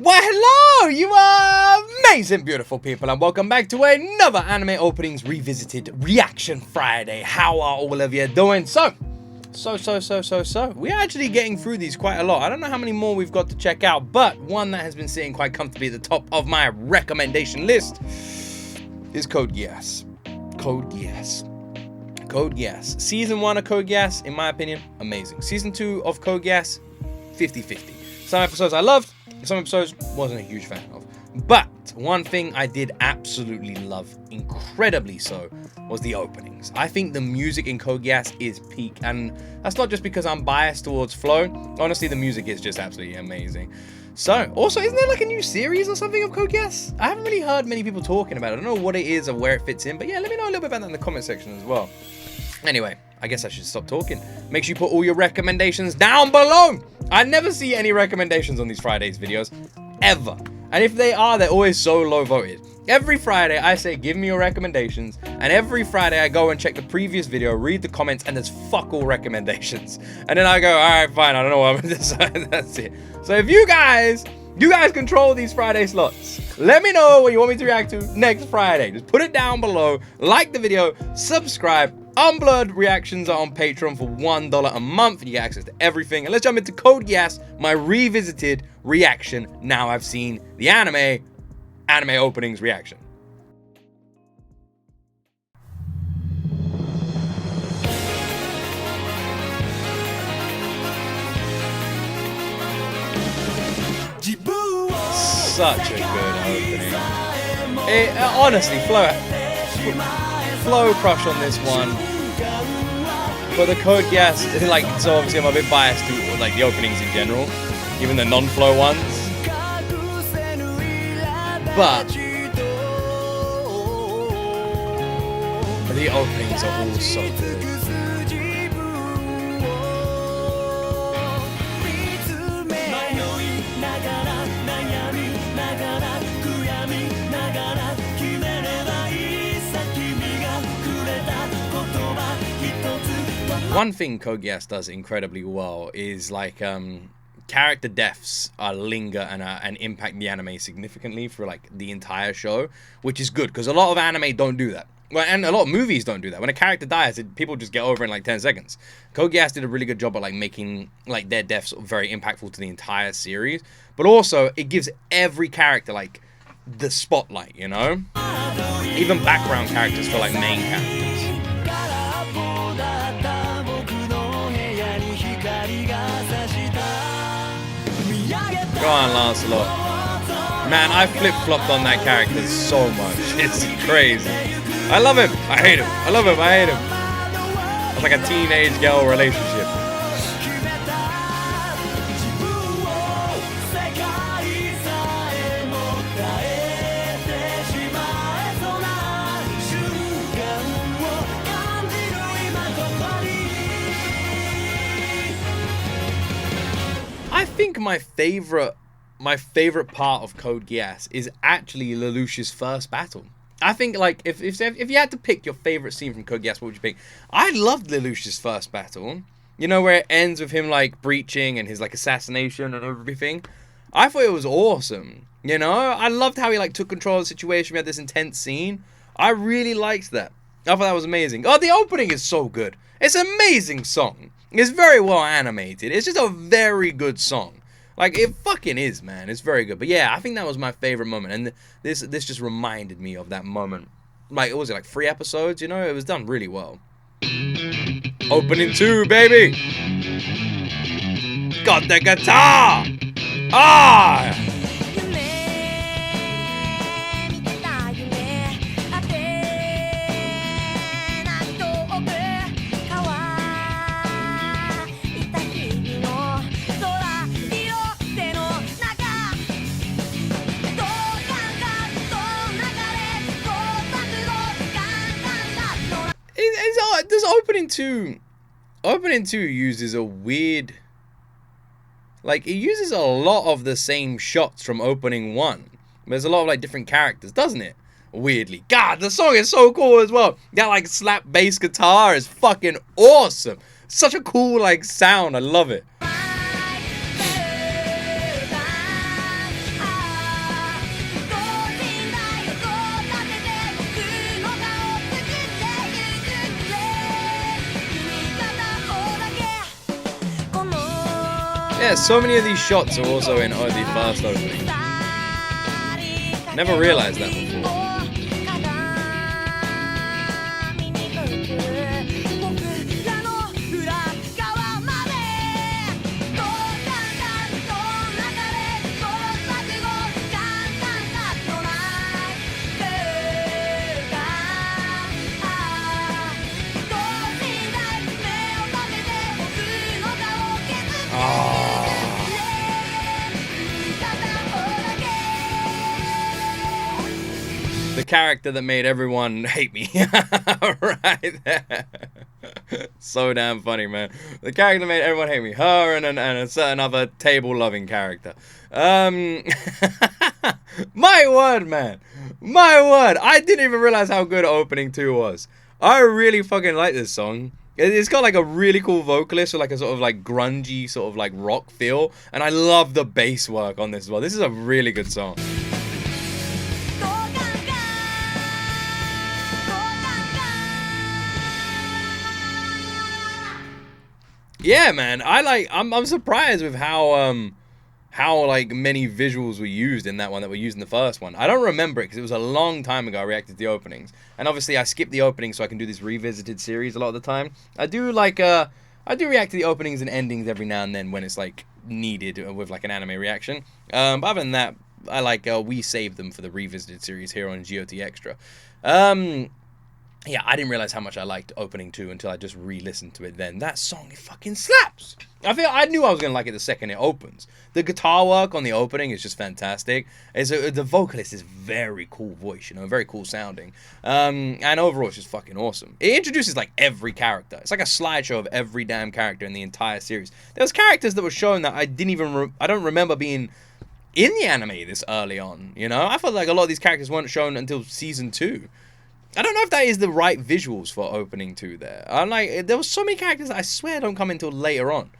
Why, hello, you amazing, beautiful people, and welcome back to another Anime Openings Revisited Reaction Friday. How are all of you doing? So, we're actually getting through these quite a lot. I don't know how many more we've got to check out, but one that has been sitting quite comfortably at the top of my recommendation list is Code Geass. Code Geass. Code Geass. Season 1 of Code Geass, in my opinion, amazing. Season 2 of Code Geass, 50-50. Some episodes I loved, some episodes wasn't a huge fan of. But one thing I did absolutely love, incredibly so, was the openings. I think the music in Code Geass is peak, and that's not just because I'm biased towards flow. Honestly, the music is just absolutely amazing. So, also, isn't there like a new series or something of Code Geass? I haven't really heard many people talking about it. I don't know what it is or where it fits in, but yeah, let me know a little bit about that in the comment section as well. Anyway, I guess I should stop talking. Make sure you put all your recommendations down below. I never see any recommendations on these Fridays videos, ever. And if they are, they're always so low voted. Every Friday, I say, give me your recommendations. And every Friday, I go and check the previous video, read the comments, and there's fuck all recommendations. And then I go, all right, fine, I don't know what I'm going to decide. That's it. So if you guys control these Friday slots. Let me know what you want me to react to next Friday. Just put it down below, like the video, subscribe. Unblurred reactions are on Patreon for $1 a month. You get access to everything. And let's jump into Code Geass, my revisited reaction. Now I've seen the anime openings reaction. Such a good opening. Honestly, flow crush on this one. But the Code Geass, like, so obviously I'm a bit biased to like the openings in general, even the non-flow ones. But the openings are all so good. One thing Code Geass does incredibly well is like character deaths linger and impact the anime significantly for like the entire show, which is good because a lot of anime don't do that. Well, and a lot of movies don't do that. When a character dies, people just get over in like 10 seconds. Code Geass did a really good job at like making like their deaths very impactful to the entire series, but also it gives every character like the spotlight, you know? Even background characters feel like main characters. Go on, Lancelot. Man, I flip-flopped on that character so much. It's crazy. I love him. I hate him. I love him. I hate him. It's like a teenage girl relationship. I think my favorite part of Code Geass is actually Lelouch's first battle. I think like if you had to pick your favorite scene from Code Geass, what would you pick? I loved Lelouch's first battle. You know, where it ends with him like breaching and his like assassination and everything. I thought it was awesome. You know, I loved how he like took control of the situation. We had this intense scene. I really liked that. I thought that was amazing. Oh, the opening is so good. It's an amazing song. It's very well animated. It's just a very good song. Like, it fucking is, man. It's very good. But yeah, I think that was my favorite moment. And this just reminded me of that moment. Like, what was it, like 3 episodes? You know, it was done really well. Opening 2, baby! Got the guitar! Ah! This opening two uses a weird, like, it uses a lot of the same shots from opening 1. There's a lot of like different characters, doesn't it? Weirdly, God, the song is so cool as well. That like slap bass guitar is fucking awesome. Such a cool like sound. I love it. Yeah, so many of these shots are also in the first opening. Never realized that before. The character that made everyone hate me. Right there. So damn funny, man. The character that made everyone hate me. Her and a certain other table-loving character. My word, man. My word. I didn't even realize how good opening 2 was. I really fucking like this song. It's got like a really cool vocalist with like a sort of like grungy sort of like rock feel. And I love the bass work on this as well. This is a really good song. Yeah, man. I'm surprised with how like many visuals were used in that one that were used in the first one. I don't remember it because it was a long time ago I reacted to the openings. And obviously I skipped the opening so I can do this revisited series a lot of the time. I do react to the openings and endings every now and then when it's like needed with like an anime reaction. But other than that, I we save them for the revisited series here on G.O.T. Extra. Yeah, I didn't realize how much I liked opening 2 until I just re-listened to it then. That song, it fucking slaps! I knew I was going to like it the second it opens. The guitar work on the opening is just fantastic. The vocalist is very cool voice, very cool sounding. And overall, it's just fucking awesome. It introduces, like, every character. It's like a slideshow of every damn character in the entire series. There was characters that were shown that I don't remember being in the anime this early on, I felt like a lot of these characters weren't shown until Season 2. I don't know if that is the right visuals for opening 2 there. There was so many characters that I swear don't come until later on.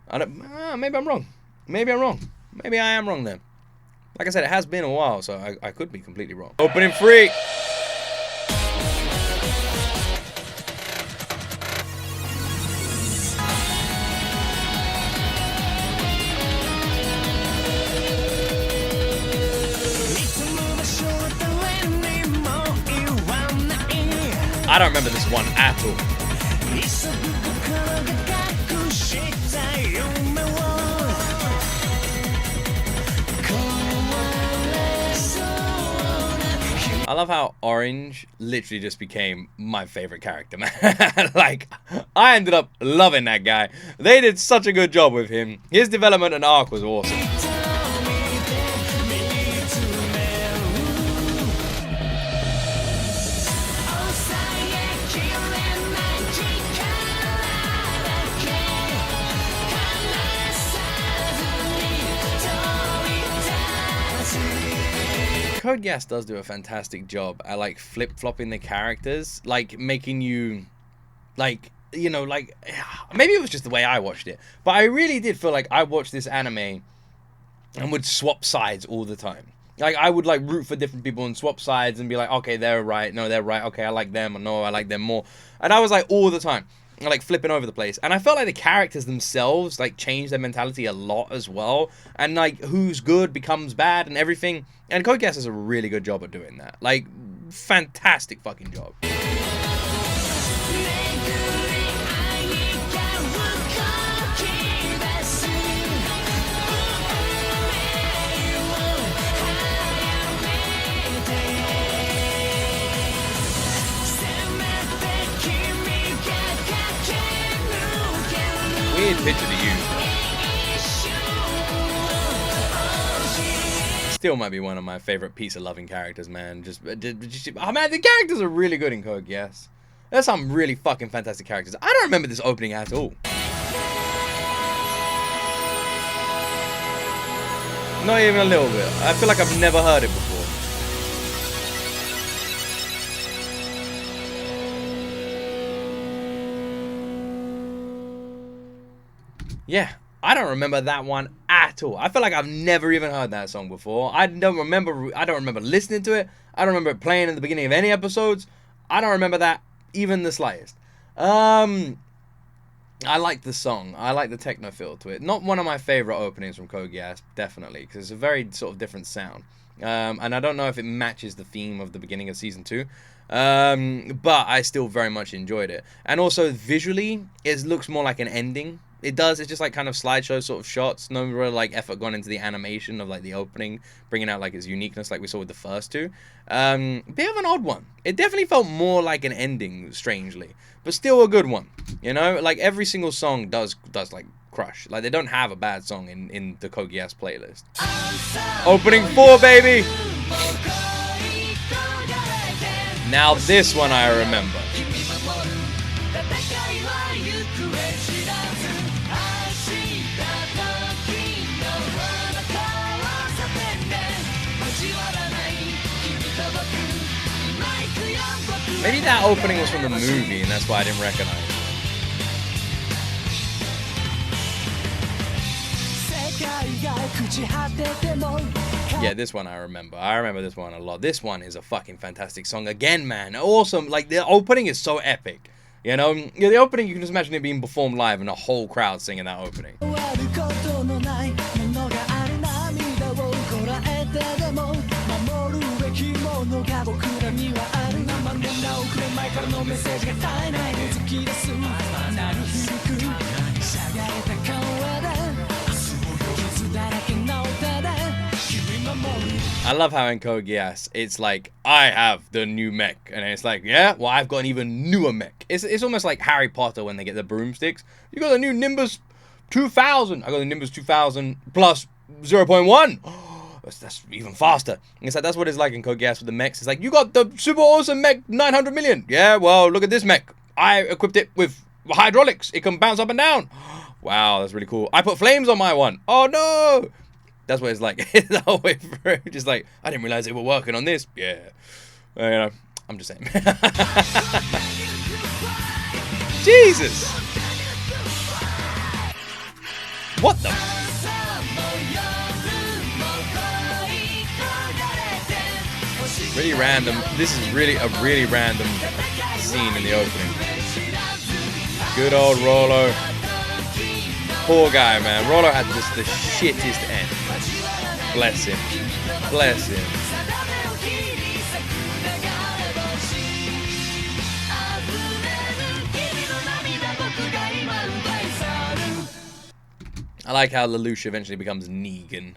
Maybe I'm wrong. Maybe I'm wrong. Maybe I am wrong then. Like I said, it has been a while, so I could be completely wrong. Opening 3. I don't remember this one at all. I love how Orange literally just became my favorite character, man. Like, I ended up loving that guy. They did such a good job with him. His development and arc was awesome. Code Geass does do a fantastic job at like flip-flopping the characters, like making you maybe it was just the way I watched it, but I really did feel like I watched this anime and would swap sides all the time. Like, I would like root for different people and swap sides and be like, okay, they're right, no, they're right, okay, I like them, or no, I like them more. And I was like all the time like flipping over the place, and I felt like the characters themselves like changed their mentality a lot as well, and like who's good becomes bad and everything. And Code Geass does a really good job at doing that. Like, fantastic fucking job. Weird picture to use. Still might be one of my favorite piece of loving characters, man. Oh man, the characters are really good in Code Geass. There's some really fucking fantastic characters. I don't remember this opening at all. Not even a little bit. I feel like I've never heard it before. Yeah, I don't remember that one at all. I feel like I've never even heard that song before. I don't remember listening to it. I don't remember it playing in the beginning of any episodes. I don't remember that even the slightest. I like the song. I like the techno feel to it. Not one of my favorite openings from Code Geass, definitely, because it's a very sort of different sound. And I don't know if it matches the theme of the beginning of season 2. But I still very much enjoyed it. And also visually, it looks more like an ending. It does. It's just like kind of slideshow sort of shots. No real like effort gone into the animation of like the opening, bringing out like its uniqueness, like we saw with the first two. Bit of an odd one. It definitely felt more like an ending, strangely, but still a good one. You know, like every single song does like crush. Like they don't have a bad song in the Code Geass playlist. Opening 4, baby. Now this one I remember. Maybe that opening was from the movie and that's why I didn't recognize it. Yeah, this one I remember. I remember this one a lot. This one is a fucking fantastic song again, man. Awesome. Like the opening is so epic. You know, yeah, the opening, you can just imagine it being performed live and a whole crowd singing that opening. I love how in Code Geass, it's like, I have the new mech. And it's like, yeah, well, I've got an even newer mech. It's almost like Harry Potter when they get the broomsticks. You got the new Nimbus 2000. I got the Nimbus 2000 plus 0.1. That's even faster. It's like, that's what it's like in Code Geass with the mechs. It's like, you got the super awesome mech 900 million. Yeah, well, look at this mech. I equipped it with hydraulics. It can bounce up and down. Wow, that's really cool. I put flames on my one. Oh, no. That's what it's like the whole way through. Just like, I didn't realize they were working on this. Yeah. You know, I'm just saying. Jesus. What the? Really random. This is really a really random scene in the opening. Good old Rollo. Poor guy, man. Rollo had just the shittest end. Bless him. Bless him. I like how Lelouch eventually becomes Negan.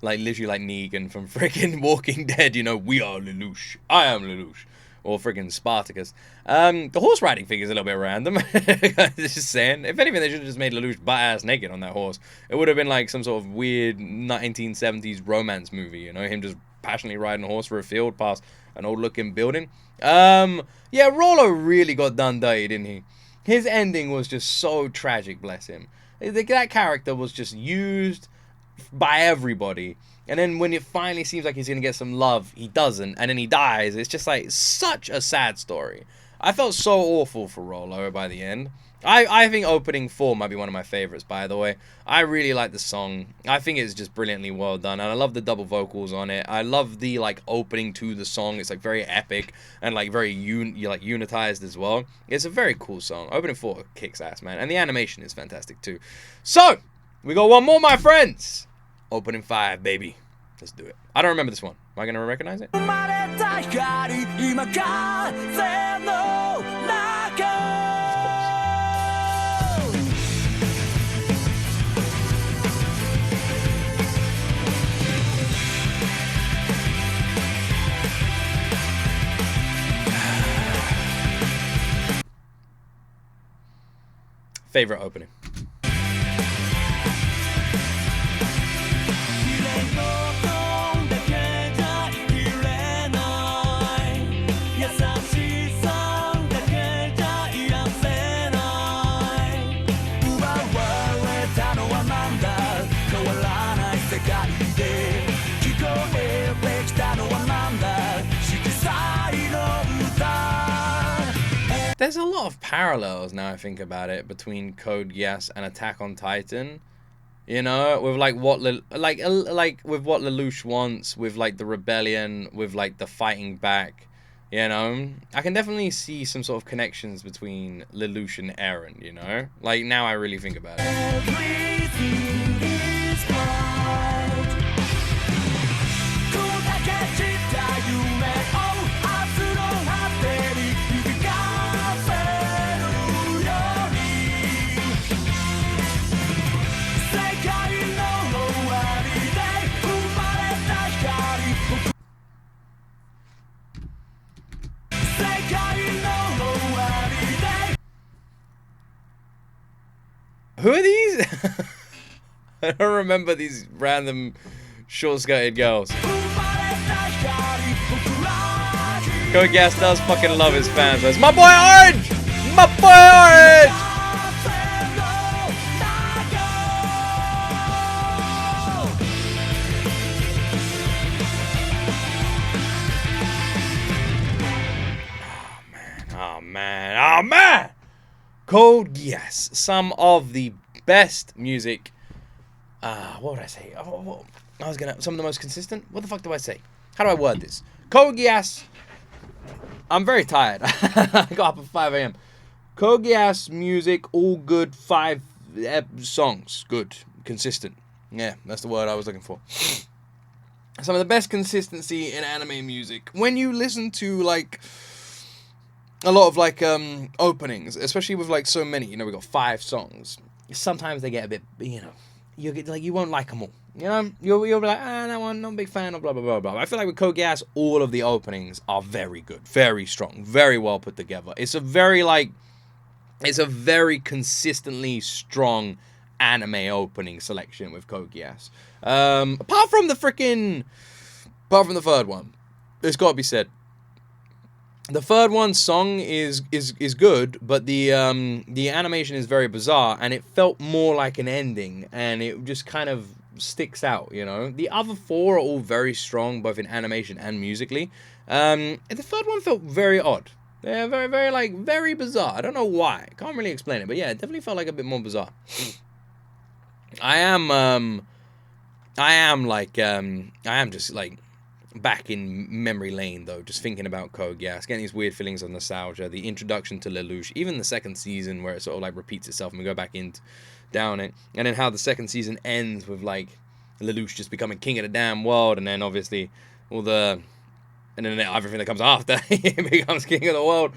Like, literally like Negan from freaking Walking Dead. You know, we are Lelouch. I am Lelouch. Or freaking Spartacus. The horse riding thing is a little bit random. Just saying. If anything, they should have just made Lelouch butt-ass naked on that horse. It would have been like some sort of weird 1970s romance movie, you know? Him just passionately riding a horse for a field past an old-looking building. Yeah, Rollo really got done dirty, didn't he? His ending was just so tragic, bless him. That character was just used by everybody. And then when it finally seems like he's going to get some love, he doesn't. And then he dies. It's just like such a sad story. I felt so awful for Rollo by the end. I think opening 4 might be one of my favorites, by the way. I really like the song. I think it's just brilliantly well done. And I love the double vocals on it. I love the like opening to the song. It's like very epic and like very unitized as well. It's a very cool song. Opening 4 kicks ass, man. And the animation is fantastic too. So, we got one more, my friends. Opening 5, baby. Let's do it. I don't remember this one. Am I going to recognize it? Favorite opening. There's a lot of parallels now I think about it between Code Geass and Attack on Titan. You know, with like what with what Lelouch wants, with like the rebellion, with like the fighting back, You know, I can definitely see some sort of connections between Lelouch and Eren, you know? Like, now I really think about it. Who are these? I don't remember these random short-skirted girls. Code Geass does fucking love his fans. That's my boy Orange! My boy Orange! Oh man, oh man! Code Geass, some of the best music. What would I say? Some of the most consistent. What the fuck do I say? How do I word this? Code Geass. I'm very tired. I got up at 5 a.m. Code Geass music, all good. 5 songs, good, consistent. Yeah, that's the word I was looking for. Some of the best consistency in anime music. When you listen to like a lot of like openings, especially with like so many, you know, we got 5 songs. Sometimes they get a bit, you know, you get like you won't like them all. You know, you'll be like, that one, not a big fan of blah blah blah blah. I feel like with Code Geass, all of the openings are very good, very strong, very well put together. It's a very consistently strong anime opening selection with Code Geass. Apart from the third one, it's got to be said. The third one's song is good, but the animation is very bizarre, and it felt more like an ending, and it just kind of sticks out, you know. The other 4 are all very strong, both in animation and musically. The third one felt very odd. Yeah, very bizarre. I don't know why. Can't really explain it, but yeah, it definitely felt like a bit more bizarre. I am just like back in memory lane though, just thinking about Code Geass, getting these weird feelings of nostalgia, the introduction to Lelouch, even the second season where it sort of like repeats itself and we go back down it, and then how the second season ends with like Lelouch just becoming king of the damn world, and then obviously and then everything that comes after he becomes king of the world.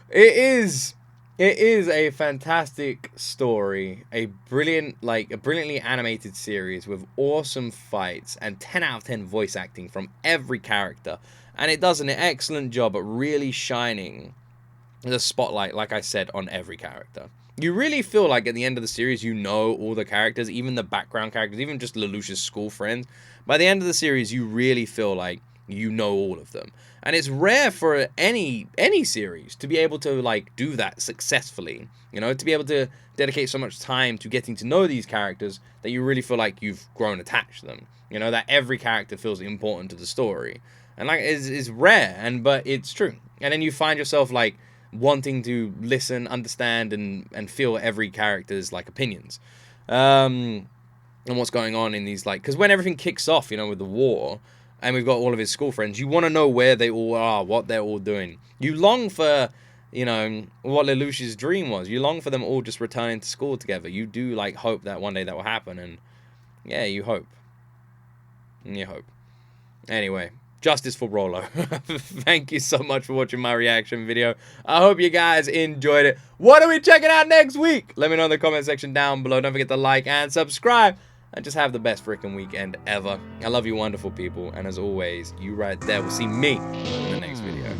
It is a fantastic story, a brilliantly animated series with awesome fights and 10 out of 10 voice acting from every character, and it does an excellent job at really shining the spotlight, like I said, on every character. You really feel like at the end of the series you know all the characters, even the background characters, even just Lelouch's school friends. By the end of the series you really feel like you know all of them. And it's rare for any series to be able to like do that successfully, you know, to be able to dedicate so much time to getting to know these characters that you really feel like you've grown attached to them, you know, that every character feels important to the story. And like it's rare, but it's true. And then you find yourself like wanting to listen, understand, and feel every character's like opinions, and what's going on in these, like, because when everything kicks off, you know, with the war, and we've got all of his school friends, you want to know where they all are, what they're all doing. You long for, you know, what Lelouch's dream was. You long for them all just returning to school together. You do like hope that one day that will happen, and yeah, you hope. Anyway, justice for Rolo. Thank you so much for watching my reaction video. I hope you guys enjoyed it. What are we checking out next week? Let me know in the comment section down below. Don't forget to like and subscribe. And just have the best freaking weekend ever. I love you wonderful people. And as always, you right there will see me in the next video.